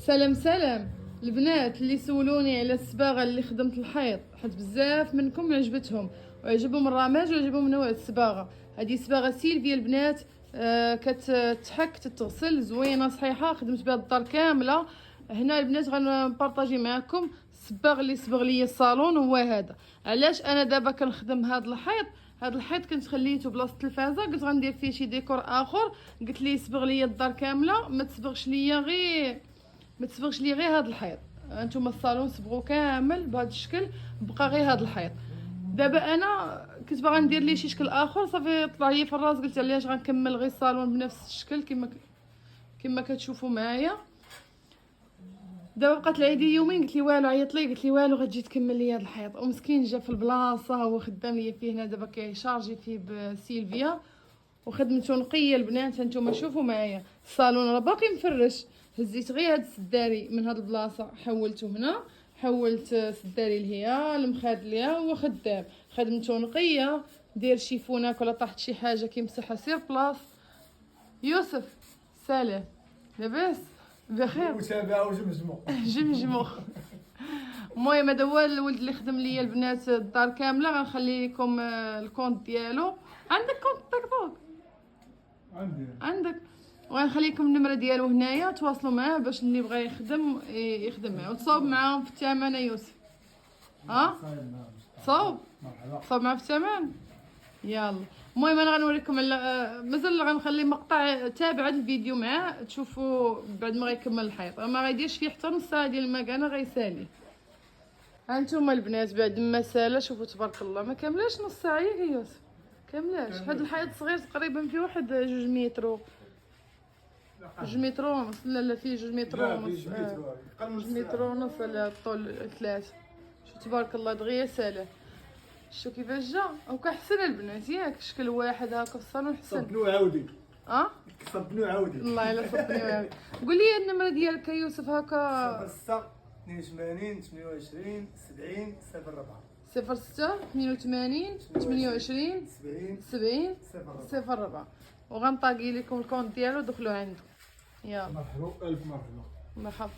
سلام سلام. البنات اللي سولوني على الصباغه اللي خدمت الحيط، حيت بزاف منكم عجبتهم وعجبهم الرماج وعجبهم نوع الصباغه. هذه صباغه سيلفيا البنات، كتحك تتغسل زوينه صحيحه، خدمت بها الدار كامله. هنا البنات غنبارطاجي معكم الصباغ اللي صبغ لي الصالون هو هذا. علاش انا دابا كنخدم هذا الحيط؟ هذا الحيط كنت خليته بلاصه التلفازه، قلت غندير فيه شي ديكور اخر. قلت لي صبغ لي الدار كامله، ما تصبغش ليا غير هذا الحيط. انتم الصالون صبغوا كامل بهذا الشكل، بقى غير هذا الحيط. دابا انا كنت باغا ندير ليه شي شكل اخر، صافي طلع لي في الراس، قلت علاش غنكمل غير الصالون بنفس الشكل كما كتشوفوا معايا. دابا بقات العيديه يومين، قلت لي والو، عيط لي قلت لي والو غتجي تكمل لي هذا الحيط. ومسكين جا في البلاصه، هو خدام لي فيه هنا دابا كيشارجي فيه بسيلفيا، وخدمته نقيه البنات. هانتوما شوفوا معايا الصالون راه باقي مفرش. هزيت غير هاد السداري من هاد البلاصه، حولته هنا، حولت السداري لهيا المخادليه، هو خدام. خدمته نقيه، دير شيفوناك ولا طاحت شي حاجه كيمسحها سير بلاص. يوسف سلام، لاباس بخير؟ متابعه وجمجمو جمجمو. المهم هذا هو الولد اللي خدم ليا البنات الدار كامله. غنخلي لكم الكونت ديالو. عندك كونت تيك توك؟ عندك. وغنخلي لكم النمره ديالو هنايا، تواصلوا معاه باش اللي بغى يخدم معاه. وتصاوب معاهم في الثمن يا يوسف. صاوب معاه في الثمن. يلا المهم انا غنوريكم على مازال غنخلي مقطع تابع الفيديو معاه تشوفوا بعد ما غيكمل الحيط. ما غيديرش فيه حتى نص ساعه ديال المكانه، غيسالي. هانتوما البنات بعد ما سالا، شوفوا تبارك الله، ما كاملاش نص ساعه يا يوسف، كاملاش. هذا الحيط صغير تقريبا فيه واحد 2 متر، 2 متر ونص. لا فيه 2 متر ونص، 2 متر ونص على الطول 3. شوف تبارك الله دغيا سالا. شو كيفاش جا هكا حسن البنات ياك، شكل واحد هكا في الصالون حسن. صبنو عاودي صبنو عاودي. الله الا صبني وعاودي. قول لي النمره ديالك يا يوسف هكا. 06 82 28 70 04. 06 82 28 70 04. وغنطاقي لكم الكونت ديالو، دخلوا عنده. يلا مرحبا، الف مرحبا. مرحبا.